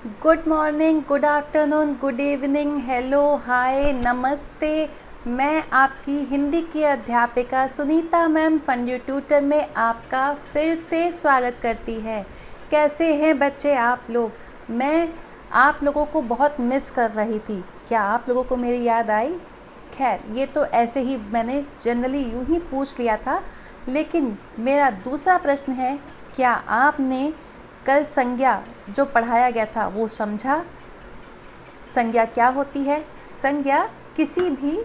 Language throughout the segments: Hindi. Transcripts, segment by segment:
Good morning, good afternoon, good evening, hello, hi, नमस्ते। मैं आपकी हिंदी की अध्यापिका सुनीता मैम फंड ट्यूटर में आपका फिर से स्वागत करती है। कैसे हैं बच्चे आप लोग? मैं आप लोगों को बहुत मिस कर रही थी। क्या आप लोगों को मेरी याद आई? खैर, ये तो ऐसे ही मैंने जनरली यूँ ही पूछ लिया था, लेकिन मेरा दूसरा प्रश्न है, क्या आपने कल संज्ञा जो पढ़ाया गया था वो समझा? संज्ञा क्या होती है? संज्ञा किसी भी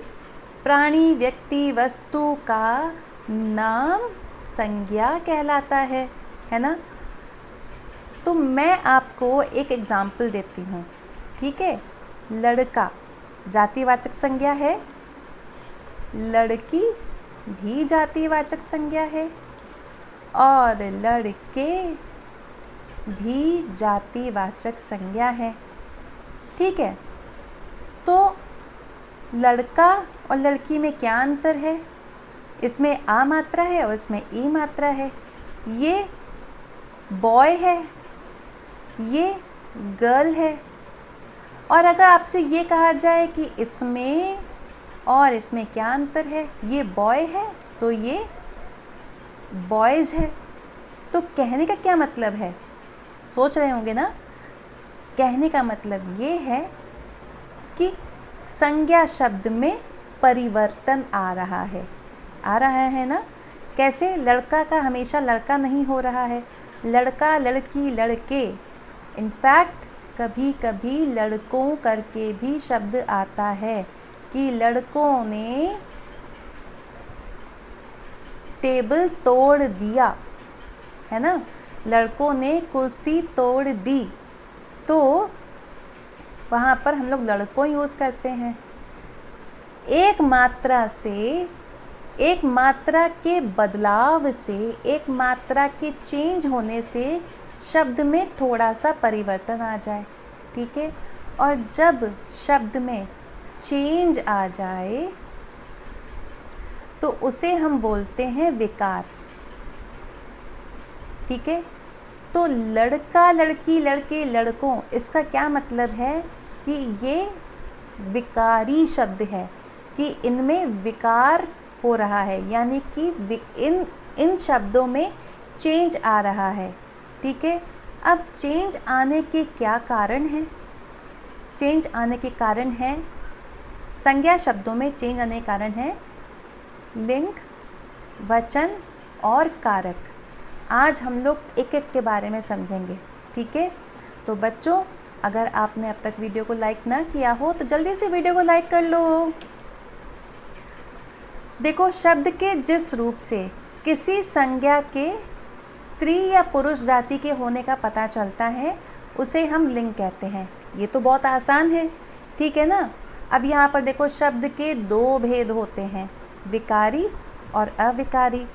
प्राणी, व्यक्ति, वस्तु का नाम संज्ञा कहलाता है ना? तो मैं आपको एक एग्जाम्पल देती हूँ, ठीक है? लड़का जातिवाचक संज्ञा है, लड़की भी जातिवाचक संज्ञा है, और लड़के भी जातिवाचक संज्ञा है, ठीक है? तो लड़का और लड़की में क्या अंतर है? इसमें आ मात्रा है और इसमें ई मात्रा है। ये बॉय है, ये गर्ल है। और अगर आपसे ये कहा जाए कि इसमें और इसमें क्या अंतर है, ये बॉय है तो ये बॉयज़ है, तो कहने का क्या मतलब है? सोच रहे होंगे ना? कहने का मतलब ये है कि संज्ञा शब्द में परिवर्तन आ रहा है ना? कैसे? लड़का का हमेशा लड़का नहीं हो रहा है, लड़का, लड़की, लड़के। इनफैक्ट कभी कभी लड़कों करके भी शब्द आता है कि लड़कों ने टेबल तोड़ दिया, है ना? लड़कों ने कुर्सी तोड़ दी, तो वहाँ पर हम लोग लड़कों यूज़ करते हैं। एक मात्रा के बदलाव से, एक मात्रा के चेंज होने से शब्द में थोड़ा सा परिवर्तन आ जाए, ठीक है? और जब शब्द में चेंज आ जाए तो उसे हम बोलते हैं विकार, ठीक है? तो लड़का, लड़की, लड़के, लड़कों, इसका क्या मतलब है कि ये विकारी शब्द है, कि इनमें विकार हो रहा है, यानी कि इन शब्दों में चेंज आ रहा है, ठीक है? अब चेंज आने के क्या कारण हैं? चेंज आने के कारण हैं, संज्ञा शब्दों में चेंज आने के कारण है लिंग, वचन और कारक। आज हम लोग एक एक के बारे में समझेंगे, ठीक है? तो बच्चों, अगर आपने अब तक वीडियो को लाइक ना किया हो तो जल्दी से वीडियो को लाइक कर लो। देखो, शब्द के जिस रूप से किसी संज्ञा के स्त्री या पुरुष जाति के होने का पता चलता है उसे हम लिंग कहते हैं। ये तो बहुत आसान है, ठीक है ना? अब यहाँ पर देखो, शब्द के दो भेद होते हैं, विकारी और अविकारी।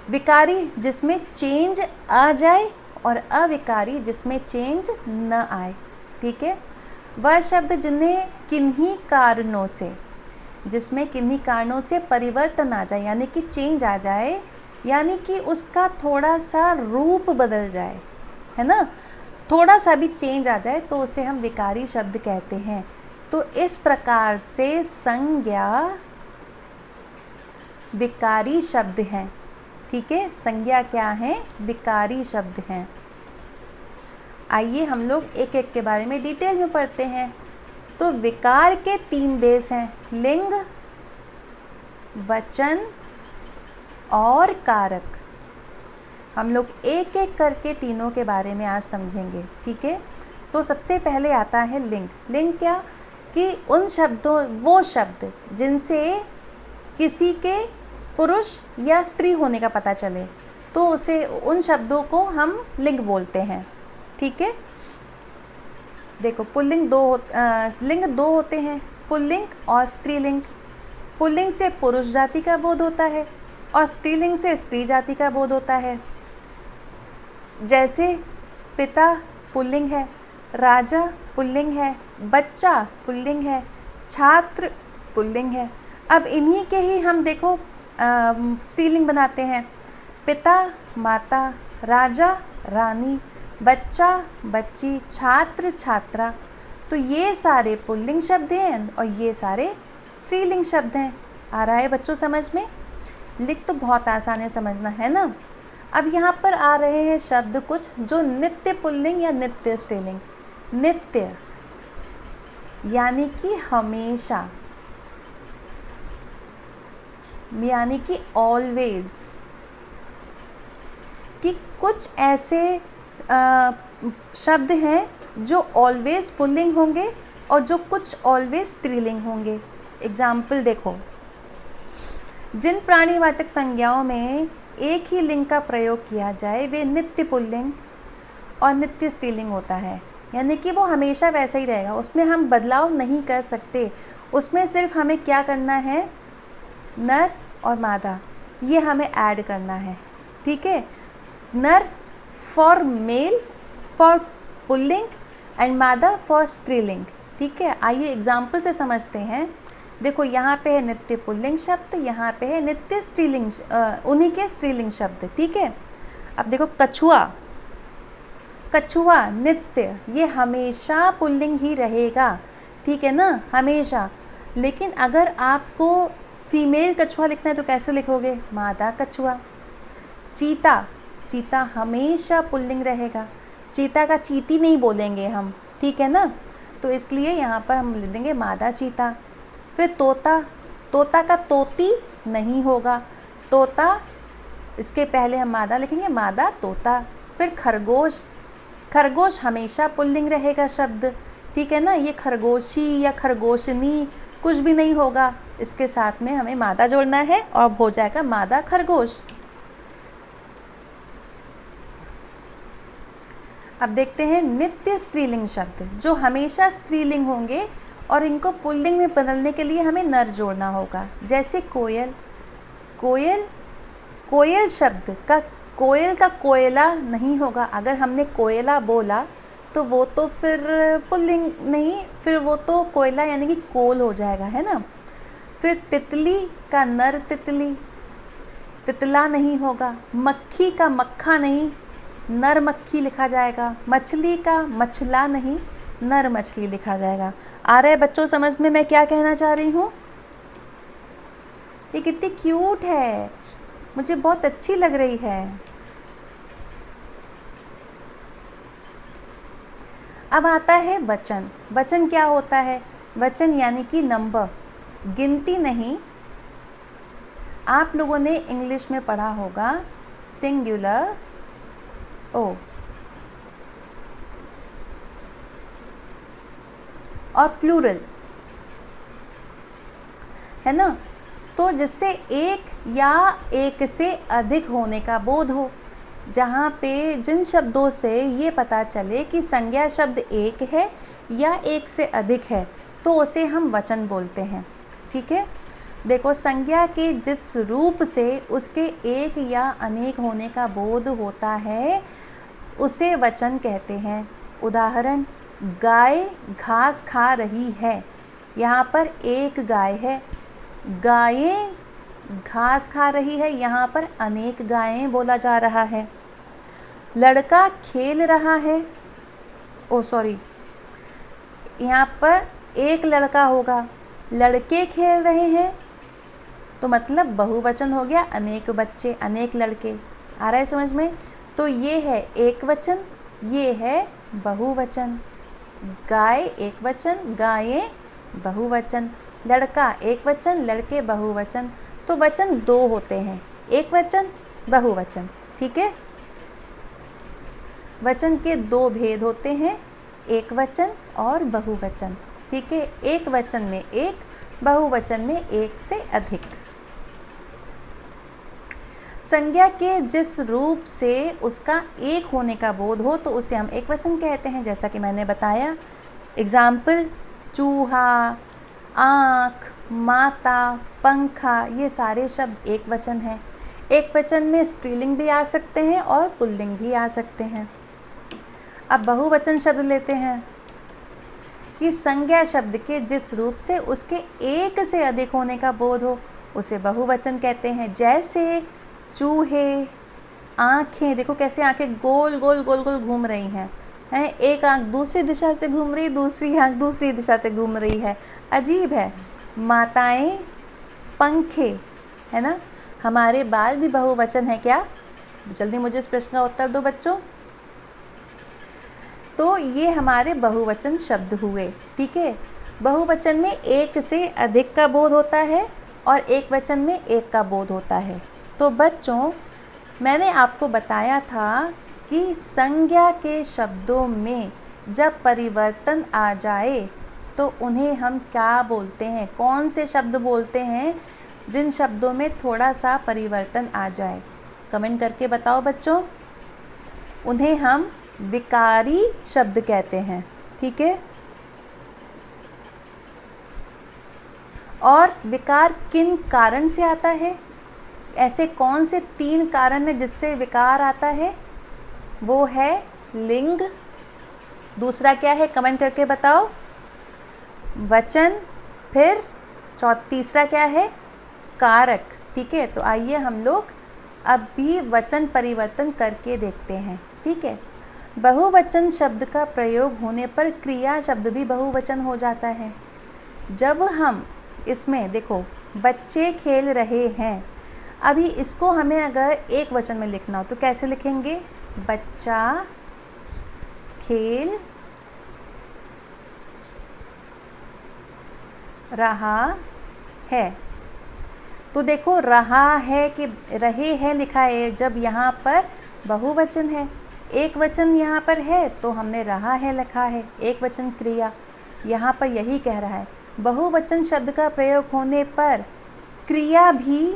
विकारी जिसमें चेंज आ जाए और अविकारी जिसमें चेंज न आए, ठीक है? वह शब्द जिसमें किन्हीं कारणों से परिवर्तन आ जाए, यानी कि चेंज आ जाए, यानी कि उसका थोड़ा सा रूप बदल जाए, है ना? थोड़ा सा भी चेंज आ जाए तो उसे हम विकारी शब्द कहते हैं। तो इस प्रकार से संज्ञा विकारी शब्द हैं, ठीक है? संज्ञा क्या है? विकारी शब्द हैं। आइए हम लोग एक एक के बारे में डिटेल में पढ़ते हैं। तो विकार के 3 बेस हैं, लिंग, वचन और कारक। हम लोग एक एक करके तीनों के बारे में आज समझेंगे, ठीक है? तो सबसे पहले आता है लिंग। लिंग क्या? कि वो शब्द जिनसे किसी के पुरुष या स्त्री होने का पता चले, तो उन शब्दों को हम लिंग बोलते हैं, ठीक है? देखो, लिंग दो होते हैं, पुल्लिंग और स्त्रीलिंग। पुल्लिंग से पुरुष जाति का बोध होता है और स्त्रीलिंग से स्त्री जाति का बोध होता है। जैसे पिता पुल्लिंग है, राजा पुल्लिंग है, बच्चा पुल्लिंग है, छात्र पुल्लिंग है। अब इन्हीं के ही हम देखो स्त्रीलिंग बनाते हैं, पिता माता, राजा रानी, बच्चा, बच्ची, छात्र, छात्रा। तो ये सारे पुल्लिंग शब्द हैं और ये सारे स्त्रीलिंग शब्द हैं। आ रहा है बच्चों समझ में? लिख तो बहुत आसान है, समझना है ना। अब यहाँ पर आ रहे हैं शब्द कुछ जो नित्य पुल्लिंग या नित्य स्त्रीलिंग। नित्य यानी कि हमेशा, यानी कि ऑलवेज, कि कुछ ऐसे शब्द हैं जो ऑलवेज पुल्लिंग होंगे और जो कुछ ऑलवेज स्त्रीलिंग होंगे। एग्जाम्पल देखो, जिन प्राणीवाचक संज्ञाओं में एक ही लिंग का प्रयोग किया जाए वे नित्य पुल्लिंग और नित्य स्त्रीलिंग होता है। यानी कि वो हमेशा वैसा ही रहेगा, उसमें हम बदलाव नहीं कर सकते। उसमें सिर्फ हमें क्या करना है, नर और मादा ये हमें ऐड करना है। ठीक है, नर for male for pulling and मादा फॉर स्त्रीलिंग। ठीक है, आइए एग्जाम्पल से समझते हैं। देखो यहाँ पे है नित्य पुल्लिंग शब्द, यहाँ पे है नित्य स्त्रीलिंग, उन्हीं के स्त्रीलिंग शब्द। ठीक है, अब देखो कछुआ, कछुआ नित्य, ये हमेशा पुल्लिंग ही रहेगा। ठीक है ना, हमेशा। लेकिन अगर आपको फीमेल कछुआ लिखना है तो कैसे लिखोगे, मादा कछुआ। चीता, चीता हमेशा पुल्लिंग रहेगा, चीता का चीती नहीं बोलेंगे हम। ठीक है ना, तो इसलिए यहाँ पर हम लिख देंगे मादा चीता। फिर तोता, तोता का तोती नहीं होगा, तोता इसके पहले हम मादा लिखेंगे, मादा तोता। फिर खरगोश, खरगोश हमेशा पुल्लिंग रहेगा शब्द। ठीक है ना, ये खरगोशी या खरगोशनी कुछ भी नहीं होगा, इसके साथ में हमें मादा जोड़ना है और हो जाएगा मादा खरगोश। अब देखते हैं नित्य स्त्रीलिंग शब्द जो हमेशा स्त्रीलिंग होंगे और इनको पुल्लिंग में बदलने के लिए हमें नर जोड़ना होगा। जैसे कोयल, कोयल, कोयल शब्द का कोयल का कोयला नहीं होगा। अगर हमने कोयला बोला तो वो तो फिर पुल्लिंग नहीं, फिर वो तो कोयला यानी कि कोल हो जाएगा, है ना। फिर तितली का नर तितली, तितला नहीं होगा। मक्खी का मक्खा नहीं, नर मक्खी लिखा जाएगा। मछली का मछला नहीं, नर मछली लिखा जाएगा। आ रहा है बच्चों समझ में मैं क्या कहना चाह रही हूँ? ये कितनी क्यूट है, मुझे बहुत अच्छी लग रही है। अब आता है वचन। वचन क्या होता है? वचन यानी कि नंबर, गिनती नहीं। आप लोगों ने इंग्लिश में पढ़ा होगा सिंगुलर ओ और प्लूरल, है ना। तो जिससे एक या एक से अधिक होने का बोध हो, जहाँ पे जिन शब्दों से ये पता चले कि संज्ञा शब्द एक है या एक से अधिक है तो उसे हम वचन बोलते हैं। ठीक है, देखो संज्ञा के जिस रूप से उसके एक या अनेक होने का बोध होता है उसे वचन कहते हैं। उदाहरण, गाय घास खा रही है, यहाँ पर एक गाय है। गायें घास खा रही है, यहाँ पर अनेक गायें बोला जा रहा है। लड़का खेल रहा है, ओ सॉरी, यहाँ पर एक लड़का होगा। लड़के खेल रहे हैं तो मतलब बहुवचन हो गया, अनेक बच्चे, अनेक लड़के। आ रहा है समझ में? तो ये है एक वचन, ये है बहुवचन। गाय एक वचन, गायें बहुवचन। लड़का एक वचन, लड़के बहुवचन। तो वचन दो होते हैं, एक वचन, बहुवचन। ठीक है, वचन के दो भेद होते हैं, एक वचन और बहुवचन। ठीक है, एक वचन में एक, बहुवचन में एक से अधिक। संज्ञा के जिस रूप से उसका एक होने का बोध हो तो उसे हम एक वचन कहते हैं, जैसा कि मैंने बताया। एग्जाम्पल, चूहा, आँख, माता, पंखा, ये सारे शब्द एक वचन हैं। एक वचन में स्त्रीलिंग भी आ सकते हैं और पुल्लिंग भी आ सकते हैं। अब बहुवचन शब्द लेते हैं कि संज्ञा शब्द के जिस रूप से उसके एक से अधिक होने का बोध हो उसे बहुवचन कहते हैं। जैसे चूहे, आँखें, देखो कैसे आँखें गोल गोल गोल गोल घूम रही हैं, एक आँख दूसरी दिशा से घूम रही, दूसरी आँख दूसरी दिशा से घूम रही है, अजीब है। माताएं, पंखे, है ना। हमारे बाल भी बहुवचन है क्या? जल्दी मुझे इस प्रश्न का उत्तर दो बच्चों। तो ये हमारे बहुवचन शब्द हुए, ठीक है। बहुवचन में एक से अधिक का बोध होता है और एक वचन में एक का बोध होता है। तो बच्चों, मैंने आपको बताया था कि संज्ञा के शब्दों में जब परिवर्तन आ जाए तो उन्हें हम क्या बोलते हैं, कौन से शब्द बोलते हैं जिन शब्दों में थोड़ा सा परिवर्तन आ जाए? कमेंट करके बताओ बच्चों। उन्हें हम विकारी शब्द कहते हैं, ठीक है। और विकार किन कारण से आता है? ऐसे कौन से 3 कारण हैं जिससे विकार आता है? वो है लिंग, दूसरा क्या है कमेंट करके बताओ, वचन, फिर तीसरा क्या है, कारक, ठीक है। तो आइए हम लोग अब भी वचन परिवर्तन करके देखते हैं, ठीक है। बहुवचन शब्द का प्रयोग होने पर क्रिया शब्द भी बहुवचन हो जाता है। जब हम इसमें देखो, बच्चे खेल रहे हैं, अभी इसको हमें अगर एक वचन में लिखना हो तो कैसे लिखेंगे? बच्चा खेल रहा है। तो देखो, रहा है कि रहे है लिखा है, जब यहाँ पर बहुवचन है। एक वचन यहाँ पर है तो हमने रहा है लिखा है, एक वचन क्रिया। यहाँ पर यही कह रहा है, बहुवचन शब्द का प्रयोग होने पर क्रिया भी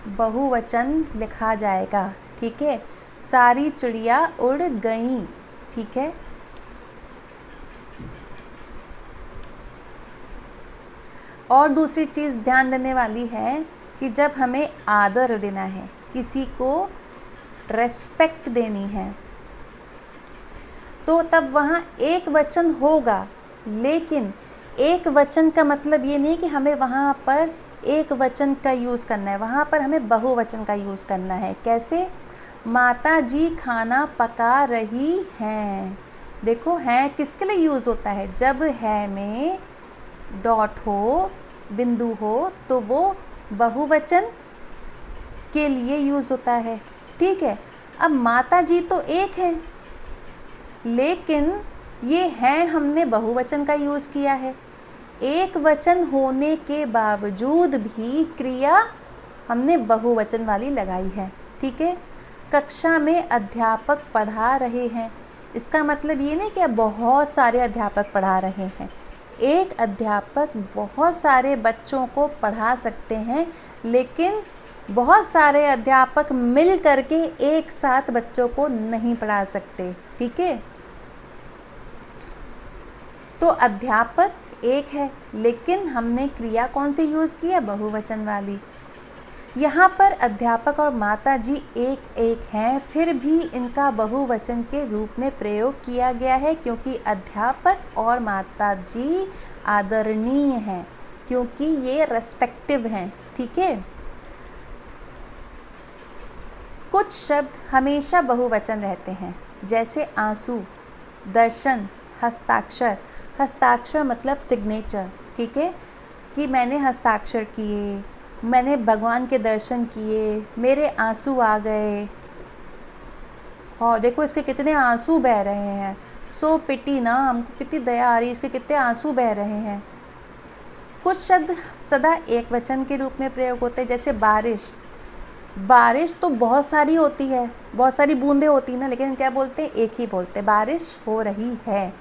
बहुवचन लिखा जाएगा, ठीक है। सारी चिड़िया उड़ गईं, ठीक है। और दूसरी चीज़ ध्यान देने वाली है कि जब हमें आदर देना है, किसी को रेस्पेक्ट देनी है, तो तब वहाँ एक वचन होगा। लेकिन एक वचन का मतलब ये नहीं कि हमें वहाँ पर एक वचन का यूज़ करना है, वहाँ पर हमें बहुवचन का यूज़ करना है। कैसे? माता जी खाना पका रही हैं। देखो, हैं किसके लिए यूज़ होता है? जब है में डॉट हो, बिंदु हो, तो वो बहुवचन के लिए यूज़ होता है, ठीक है। अब माता जी तो एक है, लेकिन ये है हमने बहुवचन का यूज़ किया है। एक वचन होने के बावजूद भी क्रिया हमने बहुवचन वाली लगाई है, ठीक है। कक्षा में अध्यापक पढ़ा रहे हैं, इसका मतलब ये नहीं कि अब बहुत सारे अध्यापक पढ़ा रहे हैं। एक अध्यापक बहुत सारे बच्चों को पढ़ा सकते हैं, लेकिन बहुत सारे अध्यापक मिल करके एक साथ बच्चों को नहीं पढ़ा सकते, ठीक है। तो अध्यापक एक है, लेकिन हमने क्रिया कौन सी यूज़ की है? बहुवचन वाली। यहाँ पर अध्यापक और माता जी एक एक हैं, फिर भी इनका बहुवचन के रूप में प्रयोग किया गया है, क्योंकि अध्यापक और माता जी आदरणीय हैं, क्योंकि ये रेस्पेक्टिव हैं, ठीक है। कुछ शब्द हमेशा बहुवचन रहते हैं, जैसे आंसू, दर्शन, हस्ताक्षर। हस्ताक्षर मतलब सिग्नेचर, ठीक है, कि मैंने हस्ताक्षर किए, मैंने भगवान के दर्शन किए, मेरे आंसू आ गए। और देखो इसके कितने आंसू बह रहे हैं, सो पिटी ना, हमको कितनी दया आ रही है, इसके कितने आंसू बह रहे हैं। कुछ शब्द सदा एक वचन के रूप में प्रयोग होते हैं, जैसे बारिश। बारिश तो बहुत सारी होती है, बहुत सारी बूंदें होती हैं ना, लेकिन क्या बोलते हैं? एक ही बोलते हैं, बारिश हो रही है।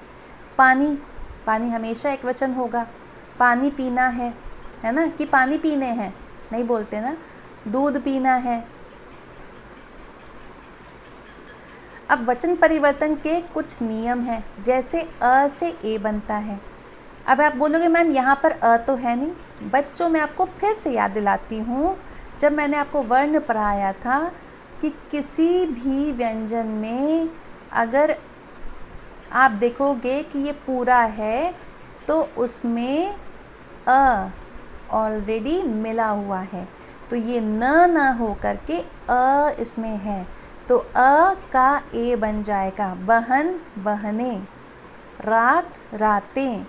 पानी, पानी हमेशा एक वचन होगा। पानी पीना है ना, कि पानी पीने हैं, नहीं बोलते ना। दूध पीना है। अब वचन परिवर्तन के कुछ नियम हैं, जैसे अ से ए बनता है। अब आप बोलोगे मैम यहाँ पर अ तो है नहीं। बच्चों, मैं आपको फिर से याद दिलाती हूँ, जब मैंने आपको वर्ण पढ़ाया था कि किसी भी व्यंजन में अगर आप देखोगे कि ये पूरा है तो उसमें अ ऑलरेडी मिला हुआ है, तो ये न हो करके अ इसमें है। तो अ का ए बन जाएगा बहन बहने, रात रातें,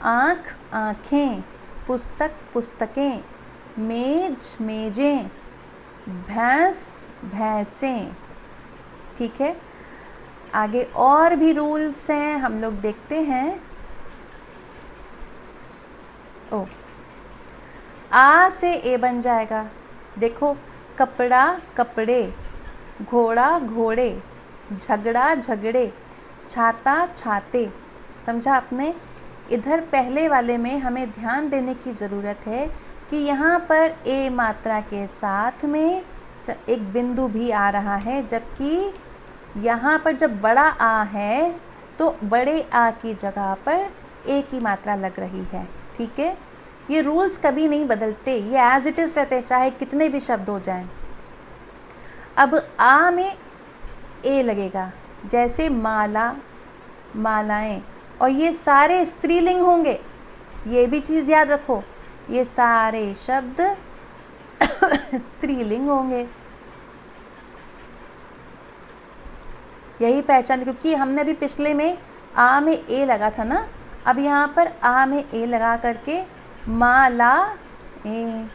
आँख आँखें, पुस्तक पुस्तकें, मेज मेजें, भैंस भैंसें। ठीक है, आगे और भी रूल्स हैं, हम लोग देखते हैं। ओ, आ से ए बन जाएगा। देखो, कपड़ा कपड़े, घोड़ा घोड़े, झगड़ा झगड़े, छाता छाते। समझा आपने? इधर पहले वाले में हमें ध्यान देने की ज़रूरत है कि यहाँ पर ए मात्रा के साथ में एक बिंदु भी आ रहा है, जबकि यहाँ पर जब बड़ा आ है तो बड़े आ की जगह पर ए की मात्रा लग रही है। ठीक है, ये रूल्स कभी नहीं बदलते, ये एज इट इज़ रहते हैं, चाहे कितने भी शब्द हो जाएं। अब आ में ए लगेगा, जैसे माला मालाएं, और ये सारे स्त्रीलिंग होंगे, ये भी चीज़ याद रखो, ये सारे शब्द स्त्रीलिंग होंगे। यही पहचान, क्योंकि हमने अभी पिछले में आ में ए लगा था ना, अब यहाँ पर आ में ए लगा करके माला ए,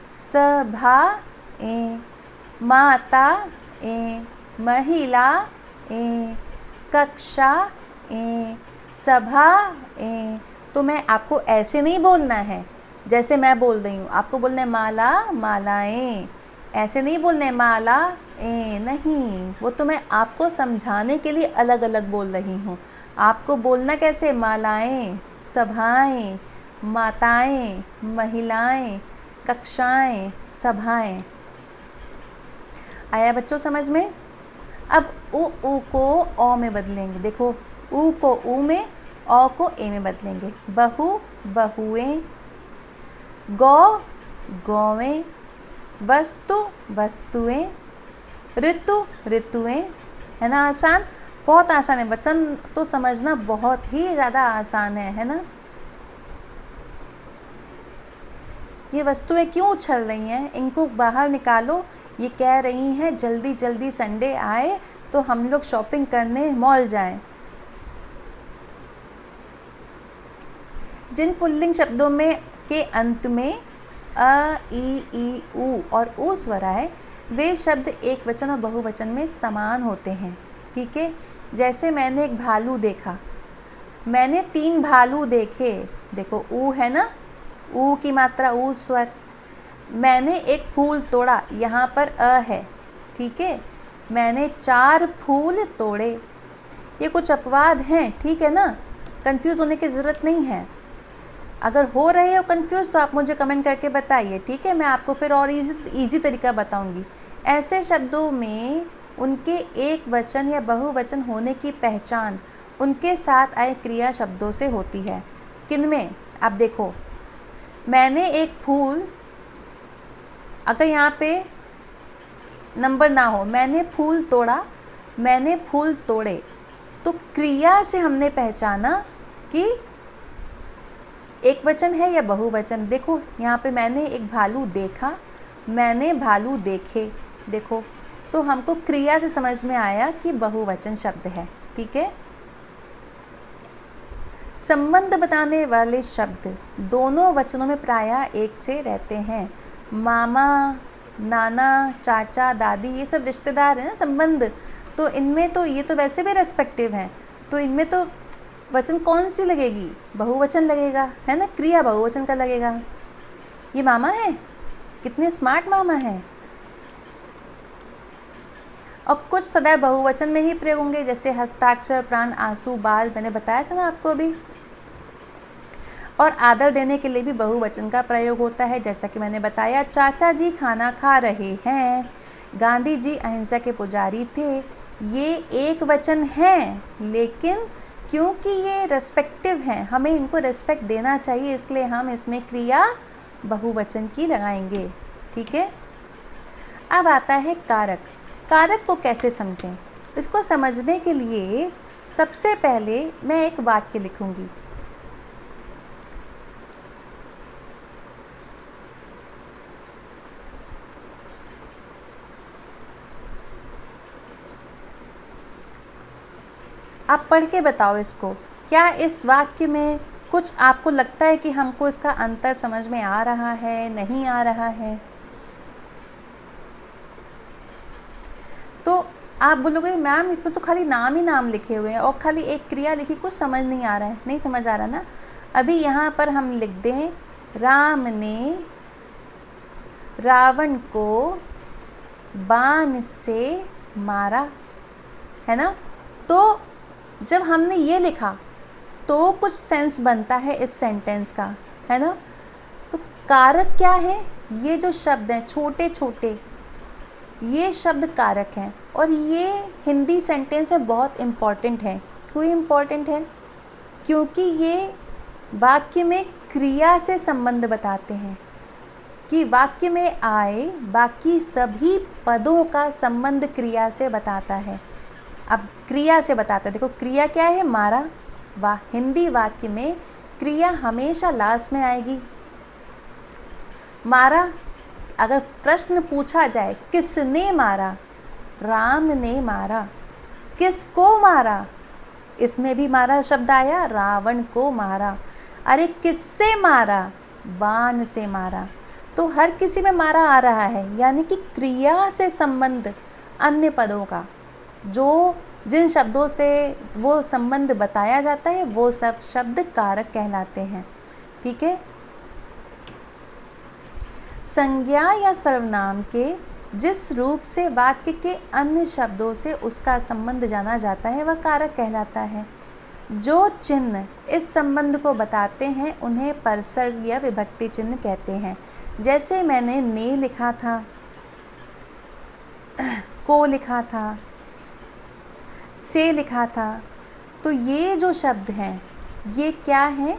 सभा ए, माता ए, महिला ए, कक्षा ए, सभा ए। तो मैं आपको ऐसे नहीं बोलना है जैसे मैं बोल रही हूँ, आपको बोलना है माला मालाएं, ऐसे नहीं बोलना है माला ए, नहीं, वो तो मैं आपको समझाने के लिए अलग अलग बोल रही हूँ। आपको बोलना कैसे, मालाएं, सभाएं, माताएं, महिलाएं, कक्षाएं, सभाएं। आया बच्चों समझ में? अब उ को ओ में बदलेंगे। देखो, उ को उ में, औ को ए में बदलेंगे। बहु बहुएं, गौ गौवें, वस्तु वस्तुएं, ऋतु ऋतुएं। है ना आसान? बहुत आसान है, वचन तो समझना बहुत ही ज़्यादा आसान है ना? ये वस्तुएं क्यों उछल रही हैं, इनको बाहर निकालो। ये कह रही हैं जल्दी जल्दी संडे आए तो हम लोग शॉपिंग करने मॉल जाएं। जिन पुल्लिंग शब्दों में के अंत में अ, ई, उ और ऊ स्वर आए, वे शब्द एक वचन और बहुवचन में समान होते हैं। ठीक है, जैसे मैंने एक भालू देखा, मैंने 3 भालू देखे। देखो, ऊ है ना, ऊ की मात्रा, ऊ स्वर। मैंने एक फूल तोड़ा, यहाँ पर अ है। ठीक है, मैंने 4 फूल तोड़े। ये कुछ अपवाद हैं, ठीक है ना, कंफ्यूज होने की ज़रूरत नहीं है। अगर हो रहे हो कंफ्यूज तो आप मुझे कमेंट करके बताइए। ठीक है, मैं आपको फिर और इजी तरीका बताऊंगी। ऐसे शब्दों में उनके एक वचन या बहुवचन होने की पहचान उनके साथ आए क्रिया शब्दों से होती है। किनमें? आप देखो, मैंने एक फूल, अगर यहाँ पे नंबर ना हो, मैंने फूल तोड़ा, मैंने फूल तोड़े, तो क्रिया से हमने पहचाना कि एक वचन है या बहुवचन। देखो, यहाँ पे मैंने एक भालू देखा, मैंने भालू देखे। देखो, तो हमको क्रिया से समझ में आया कि बहुवचन शब्द है। ठीक है, संबंध बताने वाले शब्द दोनों वचनों में प्रायः एक से रहते हैं। मामा, नाना, चाचा, दादी, ये सब रिश्तेदार हैं ना, संबंध। तो इनमें तो ये तो वैसे भी रेस्पेक्टिव हैं, तो इनमें तो वचन कौन सी लगेगी? बहुवचन लगेगा, है ना, क्रिया बहुवचन का लगेगा। ये मामा है, कितने स्मार्ट मामा हैं। और कुछ सदैव बहुवचन में ही प्रयोग होंगे, जैसे हस्ताक्षर, प्राण, आंसू, बाल, मैंने बताया था ना आपको अभी। और आदर देने के लिए भी बहुवचन का प्रयोग होता है, जैसा कि मैंने बताया, चाचा जी खाना खा रहे हैं, गांधी जी अहिंसा के पुजारी थे। ये एक वचन हैं, लेकिन क्योंकि ये रेस्पेक्टिव हैं, हमें इनको रेस्पेक्ट देना चाहिए, इसलिए हम इसमें क्रिया बहुवचन की लगाएंगे। ठीक है, अब आता है कारक। कारक को कैसे समझें? इसको समझने के लिए सबसे पहले मैं एक वाक्य लिखूंगी। आप पढ़ के बताओ इसको। क्या इस वाक्य में कुछ आपको लगता है कि हमको इसका अंतर समझ में आ रहा है, नहीं आ रहा है? तो आप बोलोगे मैम इसमें तो खाली नाम ही नाम लिखे हुए हैं और खाली एक क्रिया लिखी, कुछ समझ नहीं आ रहा है। नहीं समझ आ रहा ना? अभी यहाँ पर हम लिख दें राम ने रावण को बाण से मारा, है ना? तो जब हमने ये लिखा तो कुछ सेंस बनता है इस सेंटेंस का, है ना? तो कारक क्या है? ये जो शब्द हैं छोटे छोटे, ये शब्द कारक हैं और ये हिंदी सेंटेंस में बहुत इम्पॉर्टेंट है। क्यों इम्पॉर्टेंट है? क्योंकि ये वाक्य में क्रिया से संबंध बताते हैं कि वाक्य में आए बाकी सभी पदों का संबंध क्रिया से बताता है। अब क्रिया से बताता है, देखो क्रिया क्या है? मारा। हिंदी वाक्य में क्रिया हमेशा लास्ट में आएगी। मारा, अगर प्रश्न पूछा जाए किसने मारा? राम ने मारा। किसको मारा? इसमें भी मारा शब्द आया, रावण को मारा। अरे किससे मारा? बाण से मारा। तो हर किसी में मारा आ रहा है, यानी कि क्रिया से संबंध अन्य पदों का, जो जिन शब्दों से वो संबंध बताया जाता है वो सब शब्द कारक कहलाते हैं। ठीक है? संज्ञा या सर्वनाम के जिस रूप से वाक्य के अन्य शब्दों से उसका संबंध जाना जाता है वह कारक कहलाता है। जो चिन्ह इस संबंध को बताते हैं उन्हें परसर्ग या विभक्ति चिन्ह कहते हैं। जैसे मैंने ने लिखा था, को लिखा था, से लिखा था, तो ये जो शब्द हैं ये क्या हैं?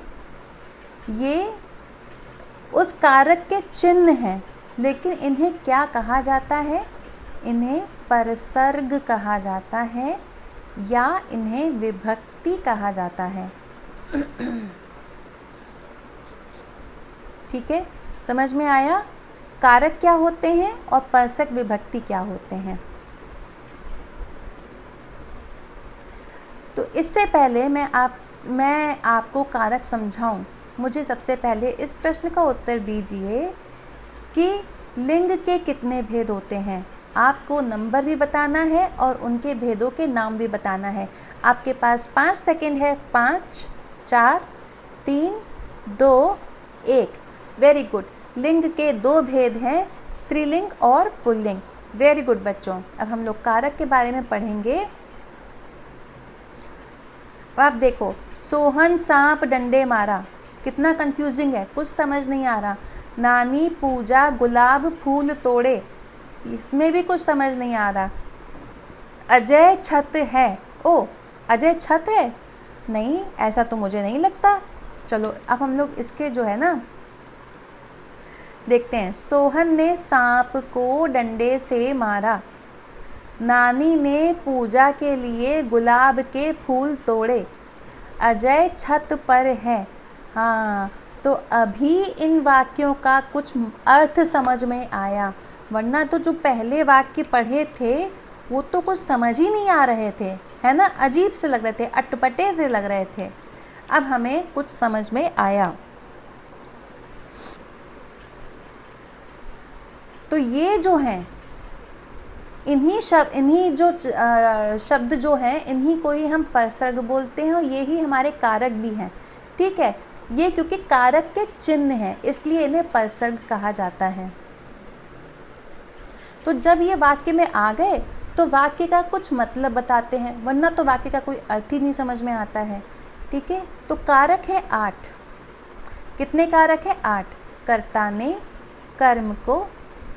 ये उस कारक के चिन्ह हैं, लेकिन इन्हें क्या कहा जाता है? इन्हें परसर्ग कहा जाता है या इन्हें विभक्ति कहा जाता है। ठीक है, समझ में आया? कारक क्या होते हैं और परसर्ग विभक्ति क्या होते हैं। तो इससे पहले मैं आपको कारक समझाऊं, मुझे सबसे पहले इस प्रश्न का उत्तर दीजिए कि लिंग के कितने भेद होते हैं। आपको नंबर भी बताना है और उनके भेदों के नाम भी बताना है। आपके पास 5 सेकंड है। 5, 4, 3, 2, 1। Very good. लिंग के 2 भेद हैं, स्त्रीलिंग और पुल्लिंग। वेरी गुड बच्चों। अब हम लोग कारक के बारे में पढ़ेंगे। अब देखो, सोहन सांप डंडे मारा, कितना कंफ्यूजिंग है, कुछ समझ नहीं आ रहा। नानी पूजा गुलाब फूल तोड़े, इसमें भी कुछ समझ नहीं आ रहा। अजय छत है, ओ अजय छत है? नहीं, ऐसा तो मुझे नहीं लगता। चलो अब हम लोग इसके जो है ना देखते हैं। सोहन ने सांप को डंडे से मारा, नानी ने पूजा के लिए गुलाब के फूल तोड़े, अजय छत पर है। हाँ, तो अभी इन वाक्यों का कुछ अर्थ समझ में आया, वरना तो जो पहले वाक्य पढ़े थे वो तो कुछ समझ ही नहीं आ रहे थे, है ना? अजीब से लग रहे थे, अटपटे से लग रहे थे। अब हमें कुछ समझ में आया। तो ये जो हैं इन्हीं जो शब्द जो हैं इन्हीं को ही हम परसर्ग बोलते हैं और ये ही हमारे कारक भी हैं। ठीक है, ये क्योंकि कारक के चिन्ह हैं इसलिए इन्हें परसर्ग कहा जाता है। तो जब ये वाक्य में आ गए तो वाक्य का कुछ मतलब बताते हैं, वरना तो वाक्य का कोई अर्थ ही नहीं समझ में आता है। ठीक है, तो कारक है 8। कितने कारक है? 8। कर्ता ने कर्म को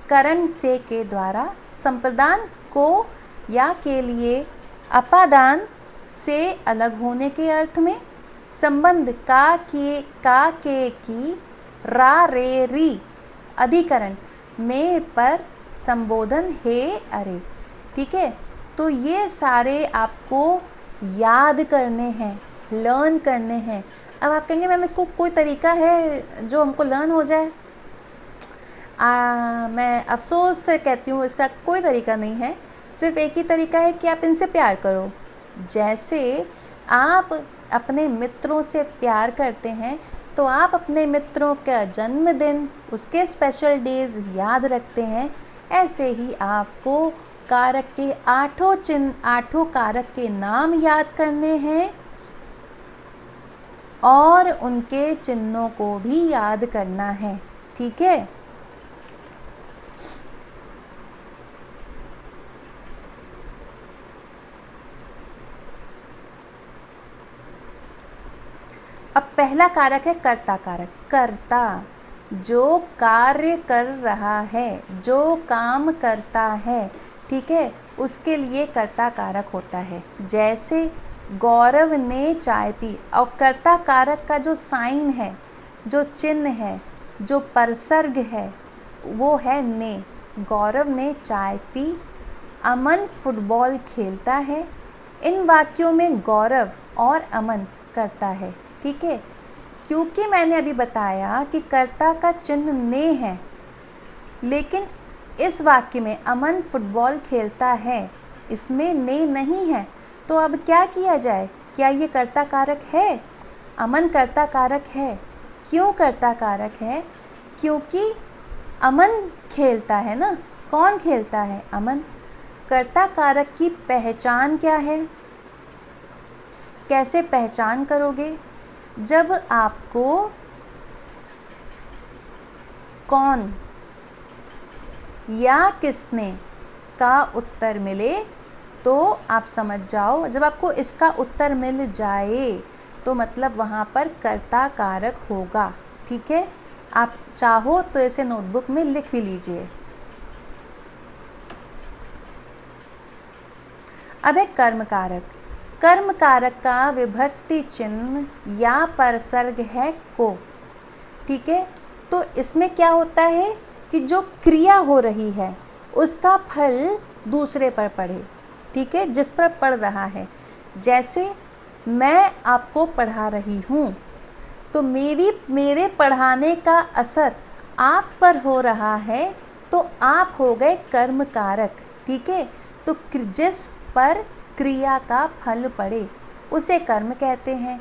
करण से के द्वारा, संप्रदान को या के लिए, अपादान से अलग होने के अर्थ में, संबंध का के की, रा रे री, अधिकरण में पर, संबोधन हे अरे। ठीक है, तो ये सारे आपको याद करने हैं, लर्न करने हैं। अब आप कहेंगे मैम इसको कोई तरीका है जो हमको लर्न हो जाए? मैं अफसोस से कहती हूँ इसका कोई तरीका नहीं है। सिर्फ एक ही तरीका है कि आप इनसे प्यार करो। जैसे आप अपने मित्रों से प्यार करते हैं तो आप अपने मित्रों का जन्मदिन, उसके स्पेशल डेज याद रखते हैं, ऐसे ही आपको कारक के आठों कारक के नाम याद करने हैं और उनके चिन्हों को भी याद करना है। ठीक है, अब पहला कारक है कर्ता कारक। कर्ता जो कार्य कर रहा है, जो काम करता है, ठीक है, उसके लिए कर्ता कारक होता है। जैसे गौरव ने चाय पी, और कर्ता कारक का जो साइन है, जो चिन्ह है, जो परसर्ग है, वो है ने। गौरव ने चाय पी, अमन फुटबॉल खेलता है। इन वाक्यों में गौरव और अमन कर्ता है। ठीक है, क्योंकि मैंने अभी बताया कि कर्ता का चिन्ह ने है, लेकिन इस वाक्य में अमन फुटबॉल खेलता है, इसमें ने नहीं है, तो अब क्या किया जाए? क्या ये कर्ता कारक है? अमन कर्ता कारक है। क्यों कर्ता कारक है? क्योंकि अमन खेलता है ना। कौन खेलता है? अमन। कर्ता कारक की पहचान क्या है? कैसे पहचान करोगे? जब आपको कौन या किसने का उत्तर मिले तो आप समझ जाओ, जब आपको इसका उत्तर मिल जाए तो मतलब वहाँ पर कर्ता कारक होगा। ठीक है, आप चाहो तो इसे नोटबुक में लिख भी लीजिए। अब है कर्म कारक। कर्म कारक का विभक्ति चिन्ह या परसर्ग है को। ठीक है, तो इसमें क्या होता है कि जो क्रिया हो रही है उसका फल दूसरे पर पड़े। ठीक है, जिस पर पड़ रहा है। जैसे मैं आपको पढ़ा रही हूँ, तो मेरे पढ़ाने का असर आप पर हो रहा है, तो आप हो गए कर्म कारक। ठीक है, तो जिस पर क्रिया का फल पड़े उसे कर्म कहते हैं।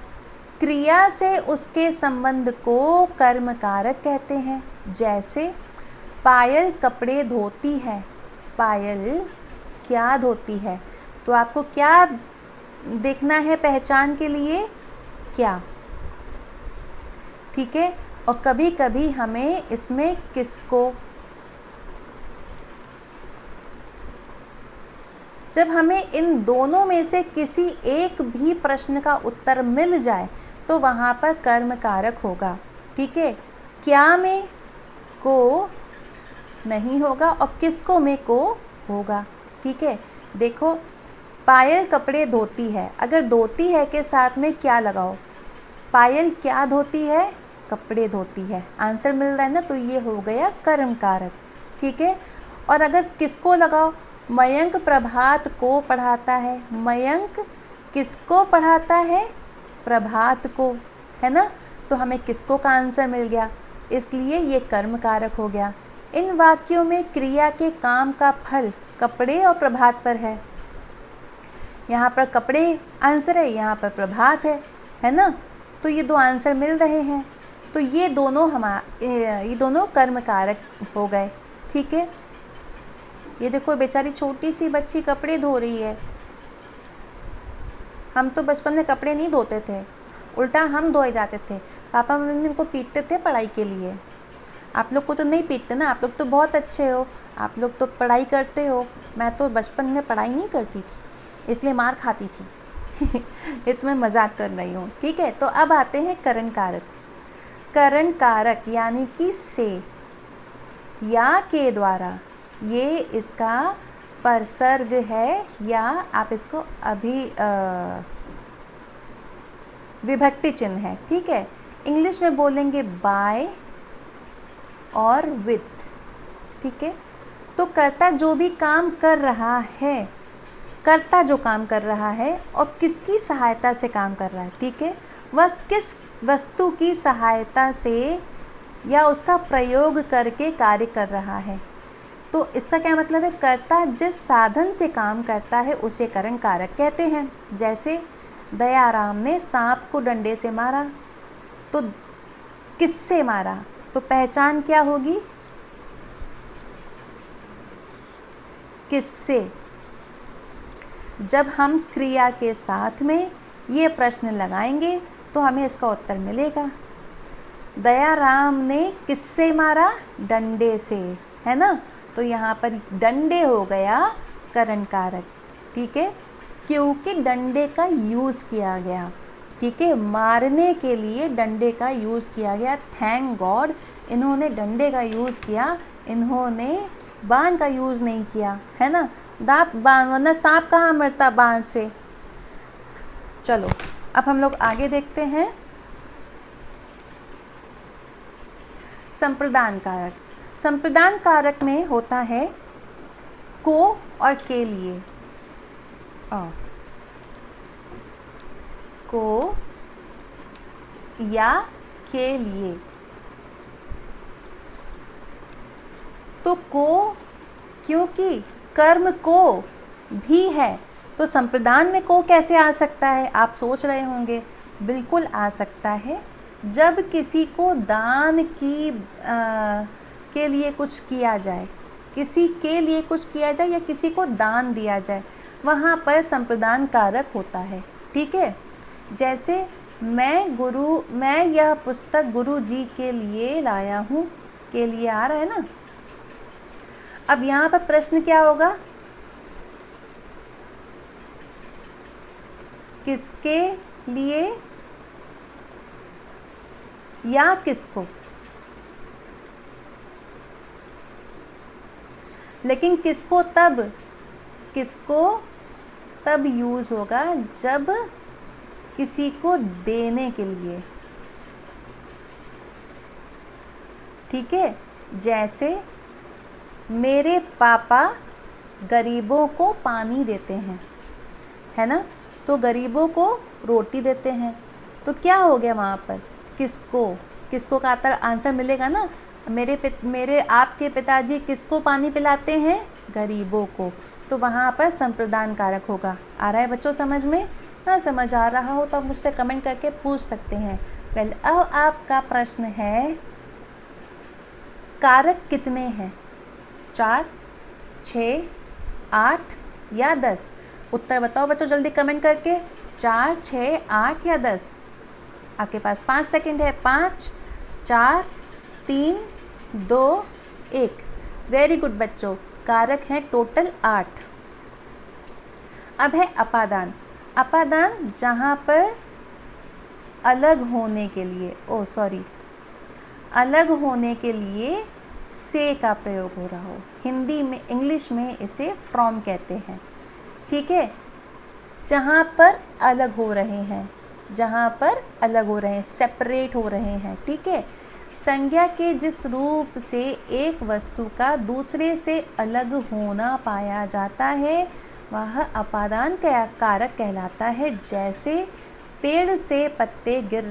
क्रिया से उसके संबंध को कर्म कारक कहते हैं। जैसे पायल कपड़े धोती है। पायल क्या धोती है? तो आपको क्या देखना है पहचान के लिए? क्या। ठीक है, और कभी कभी हमें इसमें किसको, जब हमें इन दोनों में से किसी एक भी प्रश्न का उत्तर मिल जाए तो वहाँ पर कर्म कारक होगा। ठीक है, क्या में को नहीं होगा और किसको में को होगा। ठीक है, देखो पायल कपड़े धोती है, अगर धोती है के साथ में क्या लगाओ? पायल क्या धोती है? कपड़े धोती है। आंसर मिल रहा है ना, तो ये हो गया कर्म कारक। ठीक है, और अगर किसको लगाओ? मयंक प्रभात को पढ़ाता है। मयंक किसको पढ़ाता है? प्रभात को, है ना। तो हमें किसको का आंसर मिल गया, इसलिए ये कर्म कारक हो गया। इन वाक्यों में क्रिया के काम का फल कपड़े और प्रभात पर है। यहाँ पर कपड़े आंसर है, यहाँ पर प्रभात है ना। तो ये दो आंसर मिल रहे हैं, तो ये दोनों कर्म कारक हो गए। ठीक है, ये देखो बेचारी छोटी सी बच्ची कपड़े धो रही है। हम तो बचपन में कपड़े नहीं धोते थे, उल्टा हम धोए जाते थे। पापा मम्मी हमको पीटते थे पढ़ाई के लिए। आप लोग को तो नहीं पीटते ना, आप लोग तो बहुत अच्छे हो, आप लोग तो पढ़ाई करते हो। मैं तो बचपन में पढ़ाई नहीं करती थी, इसलिए मार खाती थी। ये तो मैं मजाक कर रही हूँ। ठीक है, तो अब आते हैं करण कारक। करण कारक यानी कि से या के द्वारा, ये इसका परसर्ग है, या आप इसको अभी विभक्ति चिन्ह है। ठीक है, इंग्लिश में बोलेंगे बाय और विथ। ठीक है, तो कर्ता जो भी काम कर रहा है, कर्ता जो काम कर रहा है और किसकी सहायता से काम कर रहा है, ठीक है, वह किस वस्तु की सहायता से या उसका प्रयोग करके कार्य कर रहा है। तो इसका क्या मतलब है, कर्ता जिस साधन से काम करता है उसे करण कारक कहते हैं। जैसे दयाराम ने सांप को डंडे से मारा, तो किससे मारा, तो पहचान क्या होगी, किससे। जब हम क्रिया के साथ में ये प्रश्न लगाएंगे तो हमें इसका उत्तर मिलेगा। दयाराम ने किससे मारा, डंडे से, है ना। तो यहाँ पर डंडे हो गया करण कारक, ठीक है, क्योंकि डंडे का यूज़ किया गया, ठीक है, मारने के लिए डंडे का यूज़ किया गया। थैंक गॉड इन्होंने डंडे का यूज़ किया, इन्होंने बाण का यूज़ नहीं किया, है ना। वरना सांप कहाँ मरता बाण से। चलो अब हम लोग आगे देखते हैं। संप्रदान कारक। संप्रदान कारक में होता है को और के लिए, को या के लिए। तो को क्योंकि कर्म को भी है, तो संप्रदान में को कैसे आ सकता है, आप सोच रहे होंगे। बिल्कुल आ सकता है, जब किसी को दान की के लिए कुछ किया जाए, किसी के लिए कुछ किया जाए या किसी को दान दिया जाए, वहाँ पर संप्रदान कारक होता है, ठीक है। जैसे मैं यह पुस्तक गुरु जी के लिए लाया हूँ, के लिए आ रहा है ना। अब यहाँ पर प्रश्न क्या होगा, किसके लिए या किसको। लेकिन किसको तब यूज़ होगा जब किसी को देने के लिए, ठीक है। जैसे मेरे पापा गरीबों को पानी देते हैं, है ना, तो गरीबों को रोटी देते हैं, तो क्या हो गया वहाँ पर, किसको का आंसर मिलेगा ना। मेरे आपके पिताजी किसको पानी पिलाते हैं, गरीबों को, तो वहाँ पर संप्रदान कारक होगा। आ रहा है बच्चों समझ में, ना समझ आ रहा हो तो आप मुझसे कमेंट करके पूछ सकते हैं। वेल अब आपका प्रश्न है, कारक कितने हैं, 4, 6, 8 या 10। उत्तर बताओ बच्चों जल्दी कमेंट करके, 4, 6, 8 या 10। आपके पास 5 सेकंड है। 5, 4, 3, 2, 1। वेरी गुड बच्चों, कारक हैं टोटल 8। अब है अपादान। अपादान जहाँ पर अलग होने के लिए, अलग होने के लिए से का प्रयोग हो रहा हो। हिंदी में, इंग्लिश में इसे फ्रॉम कहते हैं, ठीक है। जहाँ पर अलग हो रहे हैं, सेपरेट हो रहे हैं, ठीक है। संज्ञा के जिस रूप से एक वस्तु का दूसरे से अलग होना पाया जाता है वह अपादान कारक कहलाता है। जैसे पेड़ से पत्ते गिर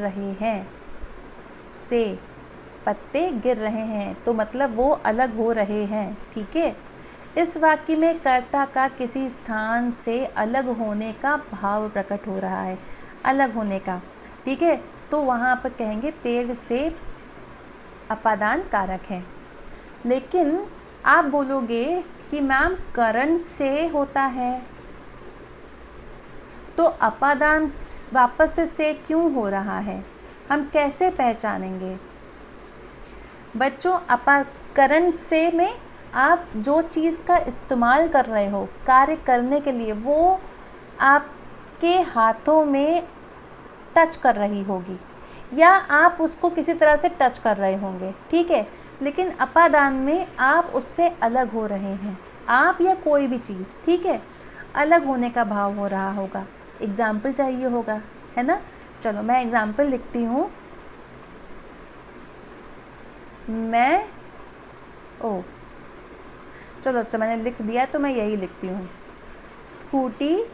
रहे हैं, तो मतलब वो अलग हो रहे हैं, ठीक है। इस वाक्य में कर्ता का किसी स्थान से अलग होने का भाव प्रकट हो रहा है, अलग होने का, ठीक है। तो वहाँ पर कहेंगे पेड़ से अपादान कारक है। लेकिन आप बोलोगे कि मैम करंट से होता है, तो अपादान वापस से क्यों हो रहा है, हम कैसे पहचानेंगे बच्चों। करंट से में आप जो चीज़ का इस्तेमाल कर रहे हो कार्य करने के लिए, वो आपके हाथों में टच कर रही होगी या आप उसको किसी तरह से टच कर रहे होंगे, ठीक है। लेकिन अपादान में आप उससे अलग हो रहे हैं, आप या कोई भी चीज़, ठीक है, अलग होने का भाव हो रहा होगा। एग्ज़ाम्पल चाहिए होगा, है ना। चलो मैं एग्ज़ाम्पल लिखती हूँ। चलो अच्छा मैंने लिख दिया तो मैं यही लिखती हूँ। स्कूटी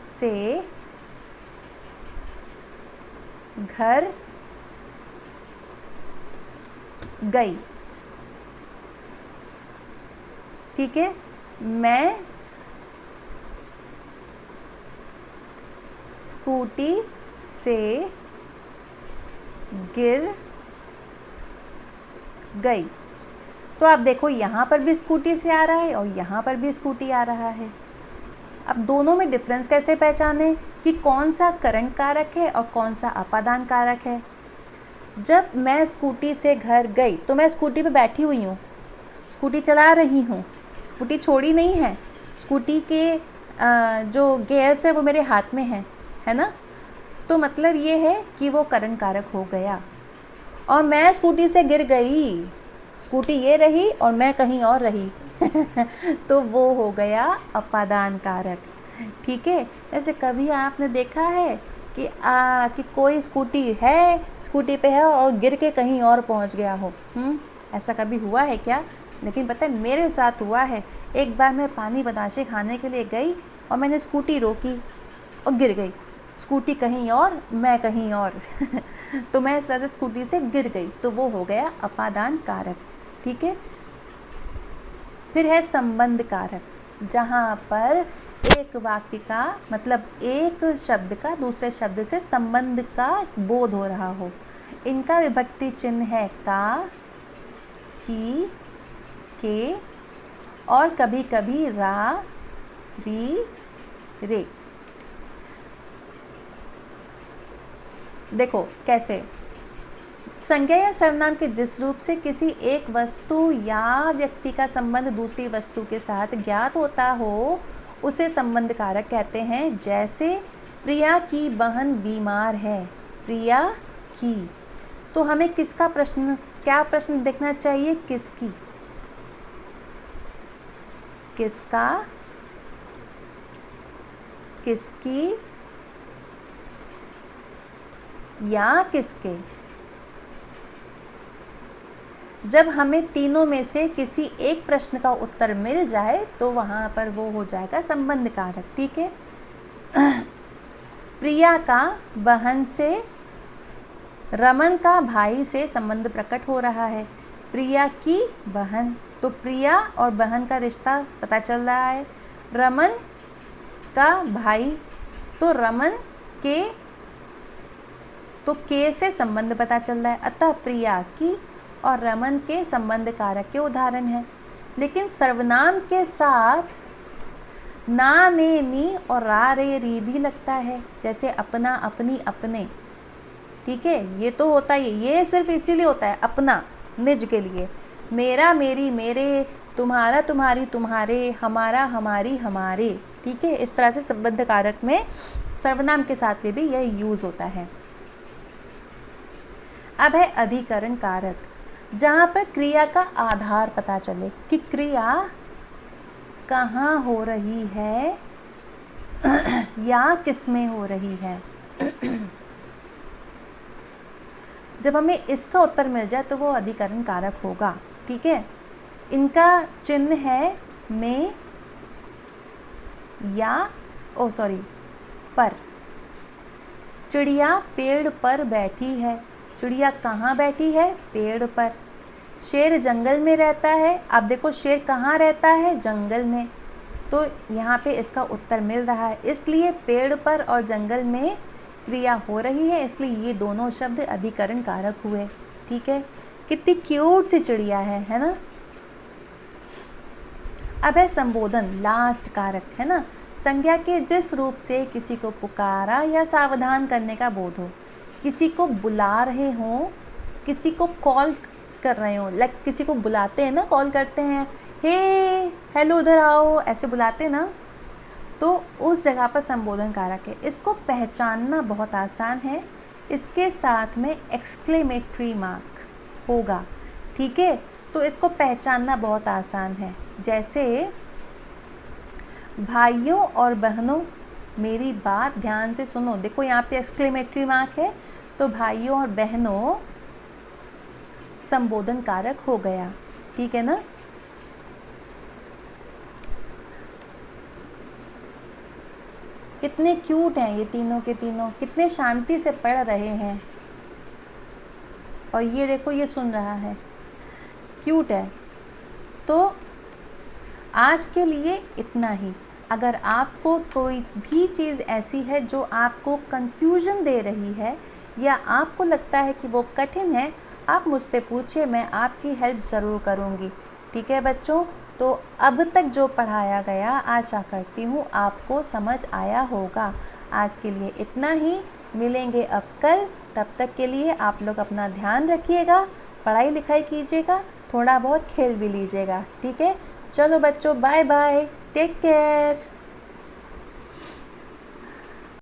से घर गई, ठीक है, मैं स्कूटी से गिर गई। तो आप देखो यहाँ पर भी स्कूटी से आ रहा है और यहाँ पर भी स्कूटी आ रहा है। अब दोनों में डिफरेंस कैसे पहचाने कि कौन सा करण कारक है और कौन सा अपादान कारक है। जब मैं स्कूटी से घर गई तो मैं स्कूटी पे बैठी हुई हूँ, स्कूटी चला रही हूँ, स्कूटी छोड़ी नहीं है, स्कूटी के जो गियर्स है वो मेरे हाथ में है ना। तो मतलब ये है कि वो करण कारक हो गया। और मैं स्कूटी से गिर गई, स्कूटी ये रही और मैं कहीं और रही तो वो हो गया अपादान कारक। ठीक है, ऐसे कभी आपने देखा है कि कोई स्कूटी पे है और गिर के कहीं और पहुंच गया हो? ऐसा कभी हुआ है क्या? लेकिन पता है मेरे साथ हुआ है। एक बार मैं पानी बताशे खाने के लिए गई और मैंने स्कूटी रोकी और गिर गई, स्कूटी कहीं और मैं कहीं और तो मैं स्कूटी से गिर गई, तो वो हो गया अपादान कारक। ठीक है, फिर है संबंध कारक, जहाँ पर एक वाक्य का मतलब एक शब्द का दूसरे शब्द से संबंध का बोध हो रहा हो। इनका विभक्ति चिन्ह है का, की, के और कभी कभी रा, री, रे। देखो कैसे, संज्ञा या सर्वनाम के जिस रूप से किसी एक वस्तु या व्यक्ति का संबंध दूसरी वस्तु के साथ ज्ञात होता हो उसे संबंध कारक कहते हैं। जैसे प्रिया की बहन बीमार है, प्रिया की, तो हमें किसका प्रश्न, क्या प्रश्न देखना चाहिए? किसकी, किसका, किसकी या किसके। जब हमें तीनों में से किसी एक प्रश्न का उत्तर मिल जाए तो वहाँ पर वो हो जाएगा संबंध कारक। ठीक है, प्रिया का बहन से, रमन का भाई से संबंध प्रकट हो रहा है। प्रिया की बहन, तो प्रिया और बहन का रिश्ता पता चल रहा है। रमन का भाई, तो रमन के, तो के से संबंध पता चल रहा है। अतः प्रिया की और रमन के संबंध कारक के उदाहरण हैं। लेकिन सर्वनाम के साथ ना, ने, नी और रा, रे, री भी लगता है, जैसे अपना, अपनी, अपने। ठीक है, ये तो होता ही, ये सिर्फ इसीलिए होता है अपना, निज के लिए। मेरा, मेरी, मेरे, तुम्हारा, तुम्हारी, तुम्हारे, हमारा, हमारी, हमारे। ठीक है, इस तरह से संबंध कारक में सर्वनाम के साथ में भी यह यूज होता है। अब है अधिकरण कारक, जहाँ पर क्रिया का आधार पता चले कि क्रिया कहाँ हो रही है या किसमें हो रही है। जब हमें इसका उत्तर मिल जाए तो वो अधिकरण कारक होगा। ठीक है, इनका चिन्ह है में या पर। चिड़िया पेड़ पर बैठी है, चिड़िया कहाँ बैठी है? पेड़ पर। शेर जंगल में रहता है, आप देखो शेर कहाँ रहता है? जंगल में। तो यहाँ पे इसका उत्तर मिल रहा है, इसलिए पेड़ पर और जंगल में क्रिया हो रही है, इसलिए ये दोनों शब्द अधिकरण कारक हुए। ठीक है, कितनी क्यूट सी चिड़िया है ना। अब है संबोधन, लास्ट कारक, है ना। संज्ञा के जिस रूप से किसी को पुकारा या सावधान करने का बोध हो, किसी को बुला रहे हों, किसी को कॉल कर रहे हो, लाइक किसी को बुलाते हैं ना, कॉल करते हैं, हे हेलो उधर आओ, ऐसे बुलाते हैं ना, तो उस जगह पर संबोधन कारक है। इसको पहचानना बहुत आसान है, इसके साथ में एक्सक्लेमेटरी मार्क होगा। ठीक है, तो इसको पहचानना बहुत आसान है। जैसे भाइयों और बहनों, मेरी बात ध्यान से सुनो, देखो यहाँ पे एक्सक्लेमेटरी मार्क है, तो भाइयों और बहनों संबोधन कारक हो गया। ठीक है ना। कितने क्यूट हैं ये तीनों के तीनों, कितने शांति से पढ़ रहे हैं, और ये देखो ये सुन रहा है, क्यूट है। तो आज के लिए इतना ही। अगर आपको कोई भी चीज़ ऐसी है जो आपको कंफ्यूजन दे रही है या आपको लगता है कि वो कठिन है, आप मुझसे पूछिए, मैं आपकी हेल्प ज़रूर करूँगी। ठीक है बच्चों, तो अब तक जो पढ़ाया गया आशा करती हूँ आपको समझ आया होगा। आज के लिए इतना ही, मिलेंगे अब कल। तब तक के लिए आप लोग अपना ध्यान रखिएगा, पढ़ाई लिखाई कीजिएगा, थोड़ा बहुत खेल भी लीजिएगा। ठीक है, चलो बच्चों, बाय बाय, टेक केयर।